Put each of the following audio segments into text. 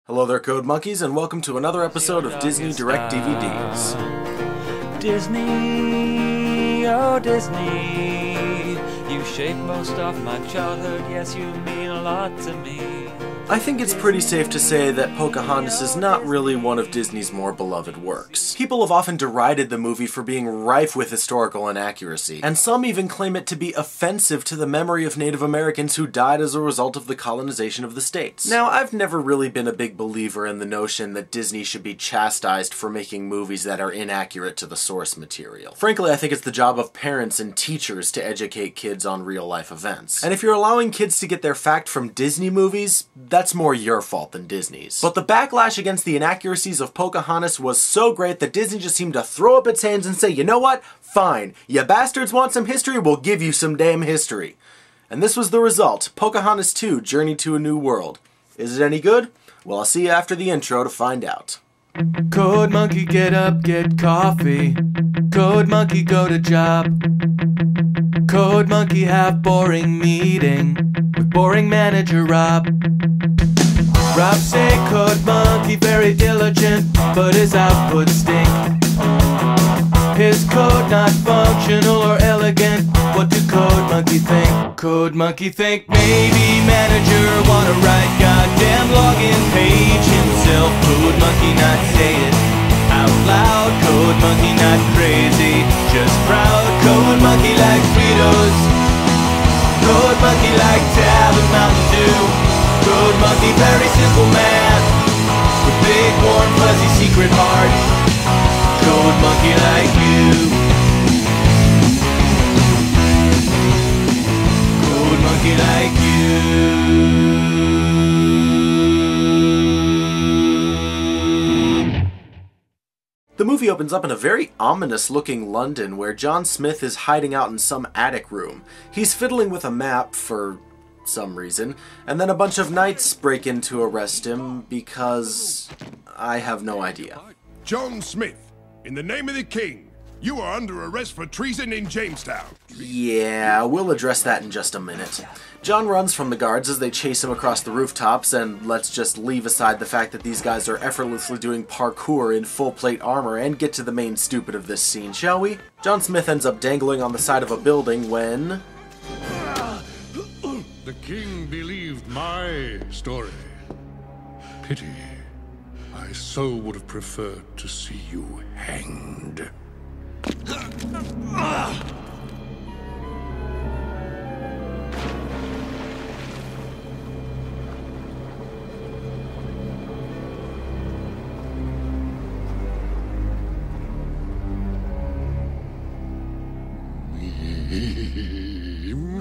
Hello there, Code Monkeys, and welcome to another episode of Disney Direct DVDs. Disney, oh Disney, you shaped most of my childhood, yes you mean a lot to me. I think it's pretty safe to say that Pocahontas is not really one of Disney's more beloved works. People have often derided the movie for being rife with historical inaccuracy, and some even claim it to be offensive to the memory of Native Americans who died as a result of the colonization of the States. Now, I've never really been a big believer in the notion that Disney should be chastised for making movies that are inaccurate to the source material. Frankly, I think it's the job of parents and teachers to educate kids on real-life events. And if you're allowing kids to get their fact from Disney movies, that's more your fault than Disney's. But the backlash against the inaccuracies of Pocahontas was so great that Disney just seemed to throw up its hands and say, you know what? Fine. You bastards want some history? We'll give you some damn history. And this was the result. Pocahontas 2, Journey to a New World. Is it any good? Well, I'll see you after the intro to find out. Code monkey, get up, get coffee. Code monkey, go to job. Code monkey, have boring meeting with boring manager Rob. Rob say Code monkey very diligent, but his output stink. His code not functional or elegant. What do Code monkey think? Code monkey think maybe manager wanna write goddamn login page himself. Code monkey not say it out loud. Code monkey not crazy, just proud. Code monkey like Fritos. Code monkey like Tab and Mountain Dew. Code monkey, very simple man with big, warm, fuzzy secret heart. Code monkey like you. Code monkey like you. The movie opens up in a very ominous-looking London where John Smith is hiding out in some attic room. He's fiddling with a map for some reason, and then a bunch of knights break in to arrest him because I have no idea. John Smith, in the name of the king, you are under arrest for treason in Jamestown. Yeah, we'll address that in just a minute. John runs from the guards as they chase him across the rooftops, and let's just leave aside the fact that these guys are effortlessly doing parkour in full plate armor and get to the main stupid of this scene, shall we? John Smith ends up dangling on the side of a building when... The king believed my story. Pity. I so would have preferred to see you hanged.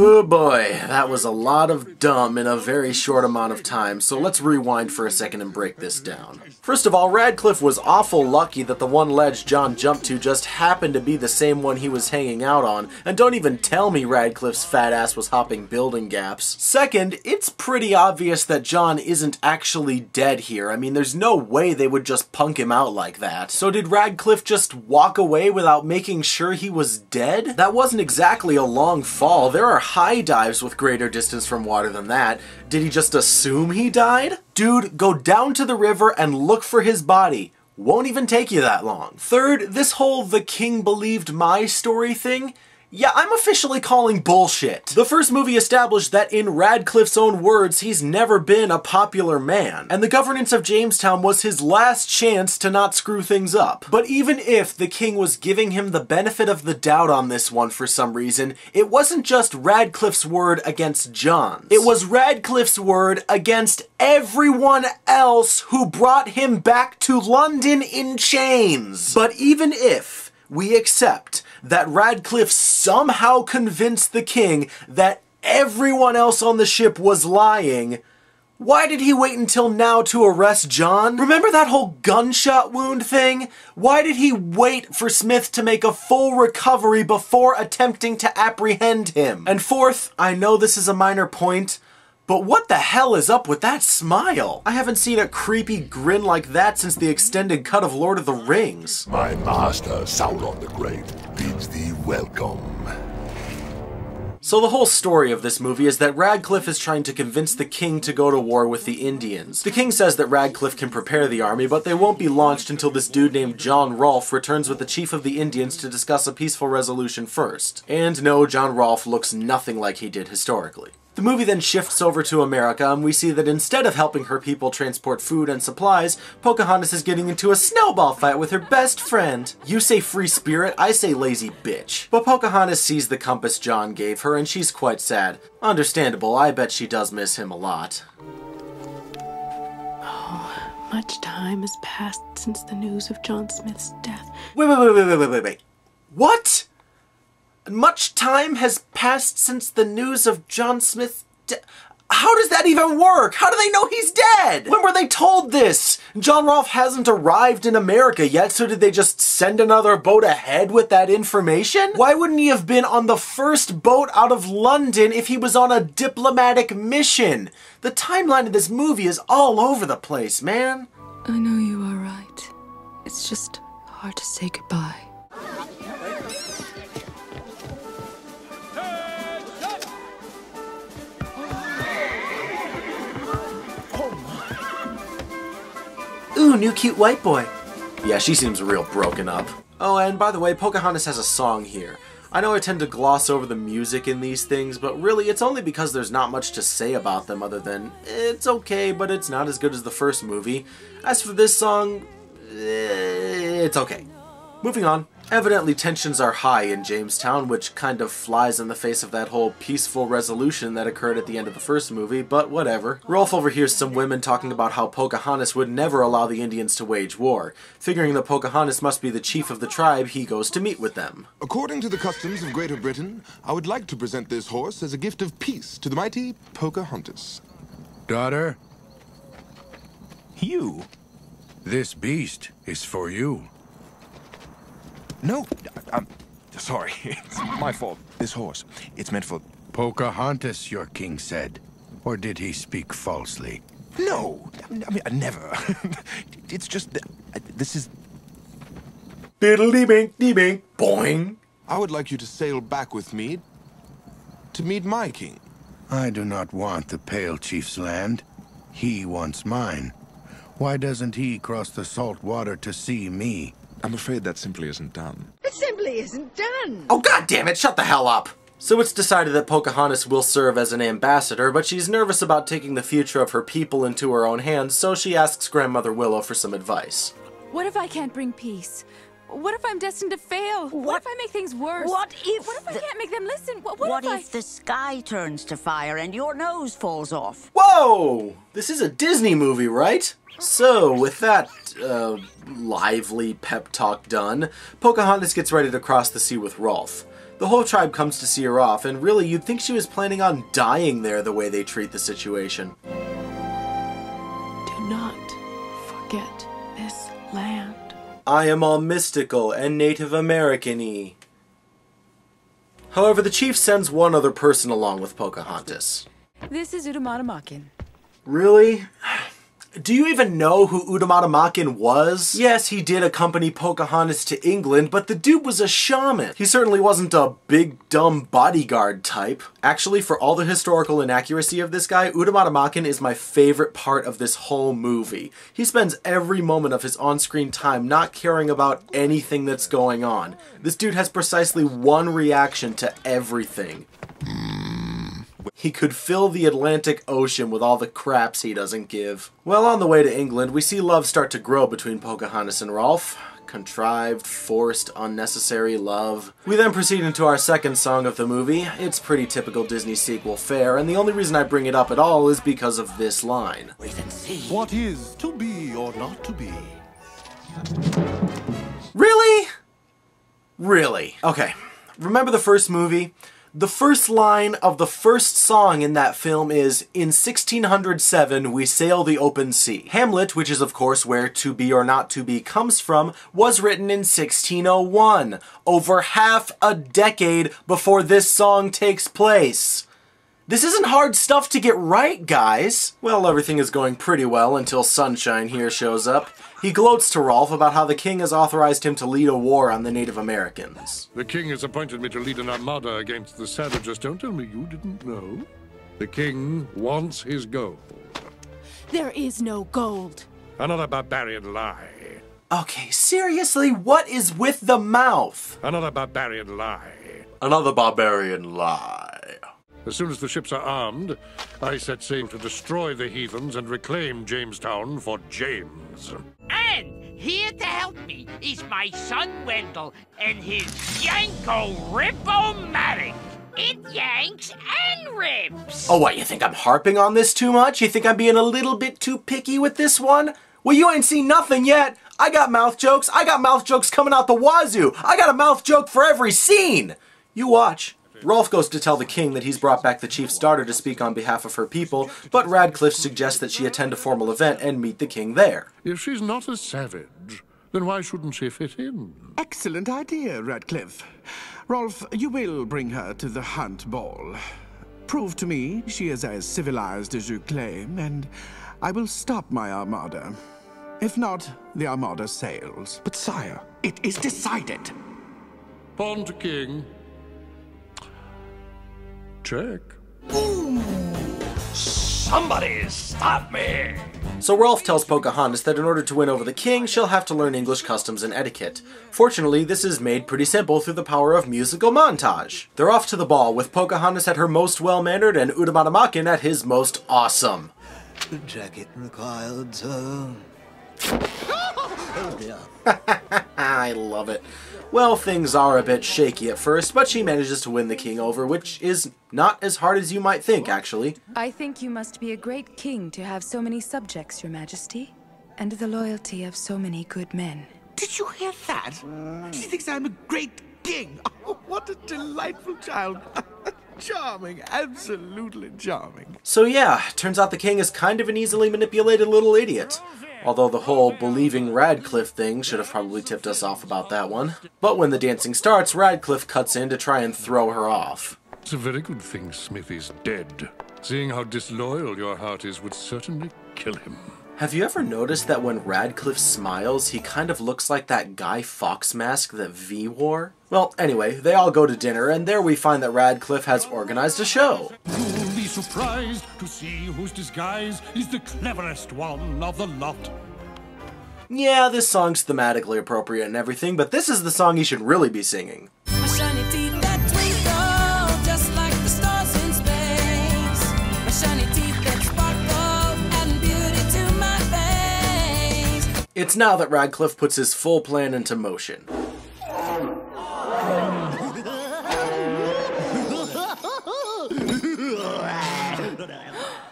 Oh boy, that was a lot of dumb in a very short amount of time, so let's rewind for a second and break this down. First of all, Radcliffe was awful lucky that the one ledge John jumped to just happened to be the same one he was hanging out on, and don't even tell me Radcliffe's fat ass was hopping building gaps. Second, it's pretty obvious that John isn't actually dead here. I mean, there's no way they would just punk him out like that. So did Radcliffe just walk away without making sure he was dead? That wasn't exactly a long fall. There are high dives with greater distance from water than that. Did he just assume he died? Dude, go down to the river and look for his body. Won't even take you that long. Third, this whole "the king believed my story" thing, yeah, I'm officially calling bullshit. The first movie established that, in Radcliffe's own words, he's never been a popular man, and the governance of Jamestown was his last chance to not screw things up. But even if the king was giving him the benefit of the doubt on this one for some reason, it wasn't just Radcliffe's word against John's. It was Radcliffe's word against everyone else who brought him back to London in chains. But even if we accept that Radcliffe somehow convinced the king that everyone else on the ship was lying, why did he wait until now to arrest John? Remember that whole gunshot wound thing? Why did he wait for Smith to make a full recovery before attempting to apprehend him? And fourth, I know this is a minor point, but what the hell is up with that smile? I haven't seen a creepy grin like that since the extended cut of Lord of the Rings. My master, Sauron the Great, bids thee welcome. So the whole story of this movie is that Radcliffe is trying to convince the king to go to war with the Indians. The king says that Radcliffe can prepare the army, but they won't be launched until this dude named John Rolfe returns with the chief of the Indians to discuss a peaceful resolution first. And no, John Rolfe looks nothing like he did historically. The movie then shifts over to America, and we see that instead of helping her people transport food and supplies, Pocahontas is getting into a snowball fight with her best friend. You say free spirit, I say lazy bitch. But Pocahontas sees the compass John gave her, and she's quite sad. Understandable, I bet she does miss him a lot. Oh, much time has passed since the news of John Smith's death. Wait. What? Much time has passed since the news of John Smith's death. How does that even work? How do they know he's dead? When were they told this? John Rolfe hasn't arrived in America yet, so did they just send another boat ahead with that information? Why wouldn't he have been on the first boat out of London if he was on a diplomatic mission? The timeline of this movie is all over the place, man. I know you are right. It's just hard to say goodbye. Ooh, new cute white boy. Yeah, she seems real broken up. Oh, and by the way, Pocahontas has a song here. I know I tend to gloss over the music in these things, but really it's only because there's not much to say about them other than, it's okay, but it's not as good as the first movie. As for this song, it's okay. Moving on. Evidently tensions are high in Jamestown, which kind of flies in the face of that whole peaceful resolution that occurred at the end of the first movie, but whatever. Rolfe overhears some women talking about how Pocahontas would never allow the Indians to wage war. Figuring that Pocahontas must be the chief of the tribe, he goes to meet with them. According to the customs of Greater Britain, I would like to present this horse as a gift of peace to the mighty Pocahontas. Daughter, this beast is for you. No, I'm sorry. It's my fault. This horse, it's meant for... Pocahontas, your king said. Or did he speak falsely? No, I mean, never. It's just that this is... Diddly-bink-dee-bink, boing! I would like you to sail back with me to meet my king. I do not want the Pale Chief's land. He wants mine. Why doesn't he cross the salt water to see me? I'm afraid that simply isn't done. It simply isn't done. Oh, god damn it, shut the hell up! So it's decided that Pocahontas will serve as an ambassador, but she's nervous about taking the future of her people into her own hands, so she asks Grandmother Willow for some advice. What if I can't bring peace? What if I'm destined to fail? What if I make things worse? What if I can't make them listen? What if the sky turns to fire and your nose falls off? Whoa! This is a Disney movie, right? So, with that, lively pep talk done, Pocahontas gets ready to cross the sea with Rolfe. The whole tribe comes to see her off, and really, you'd think she was planning on dying there the way they treat the situation. Do not forget this land. I am all mystical and Native American-y. However, the chief sends one other person along with Pocahontas. This is Mata Maken. Really? Do you even know who Mata Maken was? Yes, he did accompany Pocahontas to England, but the dude was a shaman. He certainly wasn't a big, dumb bodyguard type. Actually, for all the historical inaccuracy of this guy, Mata Maken is my favorite part of this whole movie. He spends every moment of his on-screen time not caring about anything that's going on. This dude has precisely one reaction to everything. He could fill the Atlantic Ocean with all the craps he doesn't give. Well, on the way to England, we see love start to grow between Pocahontas and Rolfe. Contrived, forced, unnecessary love. We then proceed into our second song of the movie. It's pretty typical Disney sequel fare, and the only reason I bring it up at all is because of this line. Wait and see. What is to be or not to be? Really? Really? Okay. Remember the first movie? The first line of the first song in that film is, "In 1607 we sail the open sea." Hamlet, which is of course where "to be or not to be" comes from, was written in 1601, over half a decade before this song takes place. This isn't hard stuff to get right, guys. Well, everything is going pretty well until Sunshine here shows up. He gloats to Rolfe about how the king has authorized him to lead a war on the Native Americans. The king has appointed me to lead an armada against the savages. Don't tell me you didn't know. The king wants his gold. There is no gold. Another barbarian lie. Okay, seriously, what is with the mouth? Another barbarian lie. Another barbarian lie. As soon as the ships are armed, I set sail to destroy the heathens and reclaim Jamestown for James. And here to help me is my son Wendell and his Yanko-Rip-O-Matic. It yanks and rips. Oh, what, you think I'm harping on this too much? You think I'm being a little bit too picky with this one? Well, you ain't seen nothing yet. I got mouth jokes. I got mouth jokes coming out the wazoo. I got a mouth joke for every scene. You watch. Rolfe goes to tell the king that he's brought back the chief's daughter to speak on behalf of her people, but Radcliffe suggests that she attend a formal event and meet the king there. If she's not a savage, then why shouldn't she fit in? Excellent idea, Radcliffe. Rolfe, you will bring her to the hunt ball. Prove to me she is as civilized as you claim, and I will stop my armada. If not, the armada sails. But sire, it is decided. Pawn to king. Check. Ooh, somebody stop me! So Rolfe tells Pocahontas that in order to win over the king, she'll have to learn English customs and etiquette. Fortunately, this is made pretty simple through the power of musical montage. They're off to the ball, with Pocahontas at her most well-mannered and Mata Maken at his most awesome. The jacket required, sir. Oh dear. I love it. Well, things are a bit shaky at first, but she manages to win the king over, which is not as hard as you might think, actually. I think you must be a great king to have so many subjects, Your Majesty, and the loyalty of so many good men. Did you hear that? She thinks I'm a great king. Oh, what a delightful child. Charming, absolutely charming. So yeah, turns out the king is kind of an easily manipulated little idiot. Although the whole believing Radcliffe thing should have probably tipped us off about that one. But when the dancing starts, Radcliffe cuts in to try and throw her off. It's a very good thing Smith is dead. Seeing how disloyal your heart is would certainly kill him. Have you ever noticed that when Radcliffe smiles, he kind of looks like that guy Fawkes Mask that V wore? Well, anyway, they all go to dinner, and there we find that Radcliffe has organized a show. You'll be surprised to see whose disguise is the cleverest one of the lot. Yeah, this song's thematically appropriate and everything, but this is the song he should really be singing. My shiny teeth that twinkle, just like the stars in space. My shiny teeth that sparkle, adding beauty to my face. It's now that Radcliffe puts his full plan into motion.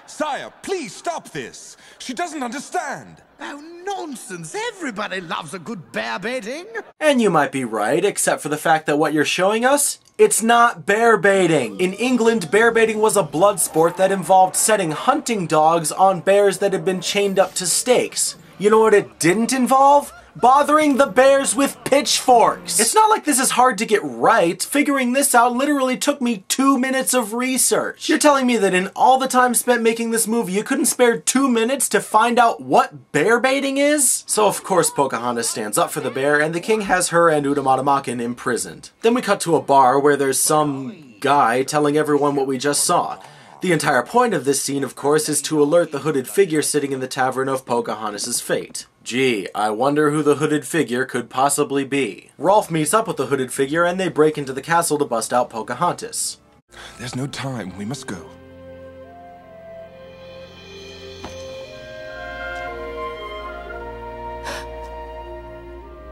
Sire, please stop this. She doesn't understand. Oh, nonsense. Everybody loves a good bear baiting. And you might be right, except for the fact that what you're showing us, it's not bear baiting. In England, bear baiting was a blood sport that involved setting hunting dogs on bears that had been chained up to stakes. You know what it didn't involve? Bothering the bears with pitchforks. It's not like this is hard to get right. Figuring this out literally took me 2 minutes of research. You're telling me that in all the time spent making this movie, you couldn't spare 2 minutes to find out what bear baiting is? So of course Pocahontas stands up for the bear, and the king has her and Mata Maken imprisoned. Then we cut to a bar where there's some guy telling everyone what we just saw. The entire point of this scene, of course, is to alert the hooded figure sitting in the tavern of Pocahontas' fate. Gee, I wonder who the hooded figure could possibly be. Rolfe meets up with the hooded figure and they break into the castle to bust out Pocahontas. There's no time. We must go.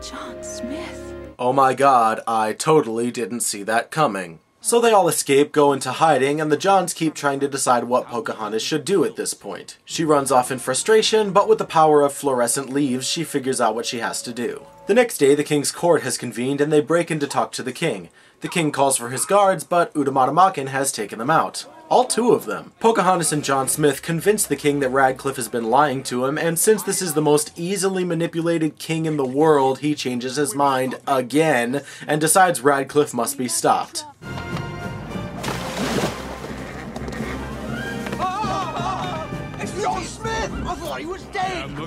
John Smith. Oh my god, I totally didn't see that coming. So they all escape, go into hiding, and the Johns keep trying to decide what Pocahontas should do at this point. She runs off in frustration, but with the power of fluorescent leaves, she figures out what she has to do. The next day, the king's court has convened, and they break in to talk to the king. The king calls for his guards, but Mata Maken has taken them out. All 2 of them. Pocahontas and John Smith convince the king that Radcliffe has been lying to him, and since this is the most easily manipulated king in the world, he changes his mind again, and decides Radcliffe must be stopped.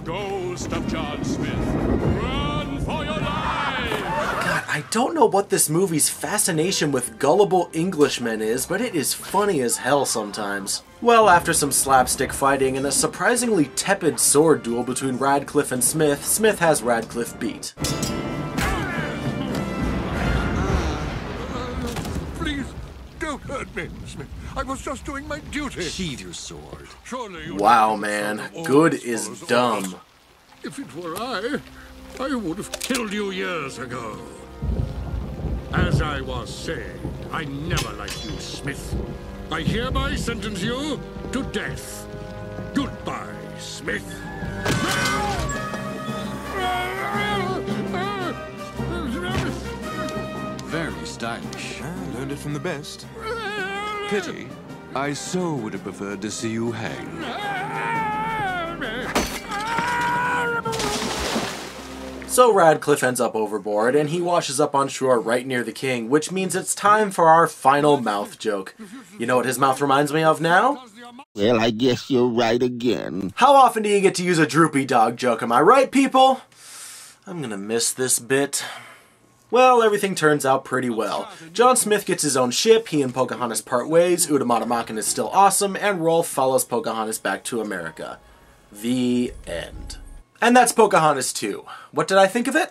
ghost of John Smith. Run for your life! God, I don't know what this movie's fascination with gullible Englishmen is, but it is funny as hell sometimes. Well, after some slapstick fighting and a surprisingly tepid sword duel between Radcliffe and Smith, Smith has Radcliffe beat. Please, don't hurt me, Smith. I was just doing my duty. Sheathe your sword. Surely you Wow, man. Good is dumb. If it were I would have killed you years ago. As I was saying, I never liked you, Smith. I hereby sentence you to death. Goodbye, Smith. Very stylish. I learned it from the best. Pity. I so would have preferred to see you hang. So Radcliffe ends up overboard, and he washes up on shore right near the king, which means it's time for our final mouth joke. You know what his mouth reminds me of now? Well, I guess you're right again. How often do you get to use a droopy dog joke, am I right, people? I'm gonna miss this bit. Well, everything turns out pretty well. John Smith gets his own ship, he and Pocahontas part ways, Mata Maken is still awesome, and Rolfe follows Pocahontas back to America. The end. And that's Pocahontas 2. What did I think of it?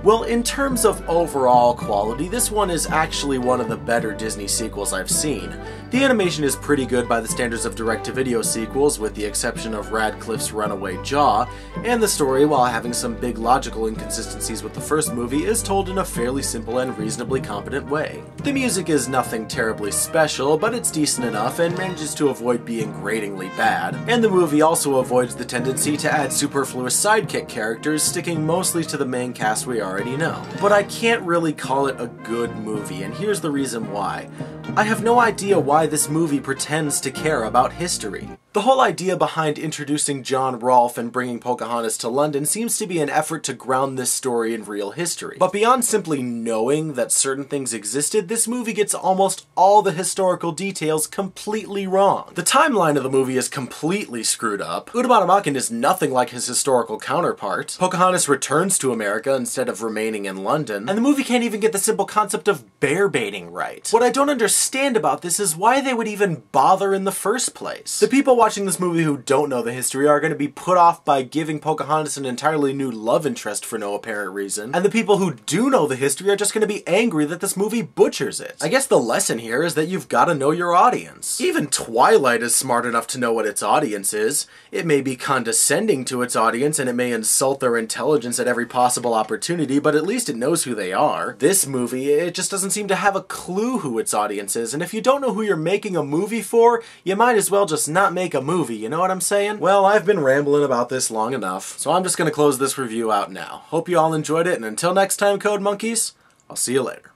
Well, in terms of overall quality, this one is actually one of the better Disney sequels I've seen. The animation is pretty good by the standards of direct-to-video sequels, with the exception of Radcliffe's runaway jaw, and the story, while having some big logical inconsistencies with the first movie, is told in a fairly simple and reasonably competent way. The music is nothing terribly special, but it's decent enough and manages to avoid being gratingly bad, and the movie also avoids the tendency to add superfluous sidekick characters, sticking mostly to the main cast we already know. But I can't really call it a good movie, and here's the reason why. I have no idea why this movie pretends to care about history. The whole idea behind introducing John Rolfe and bringing Pocahontas to London seems to be an effort to ground this story in real history. But beyond simply knowing that certain things existed, this movie gets almost all the historical details completely wrong. The timeline of the movie is completely screwed up. Mata Maken is nothing like his historical counterpart. Pocahontas returns to America instead of remaining in London. And the movie can't even get the simple concept of bear baiting right. What I don't understand about this is why they would even bother in the first place. The people watching this movie who don't know the history are going to be put off by giving Pocahontas an entirely new love interest for no apparent reason, and the people who do know the history are just going to be angry that this movie butchers it. I guess the lesson here is that you've got to know your audience. Even Twilight is smart enough to know what its audience is. It may be condescending to its audience and it may insult their intelligence at every possible opportunity, but at least it knows who they are. This movie, it just doesn't seem to have a clue who its audience is, and if you don't know who you're making a movie for, you might as well just not make a movie, you know what I'm saying? Well, I've been rambling about this long enough, so I'm just gonna close this review out now. Hope you all enjoyed it, and until next time, Code Monkeys, I'll see you later.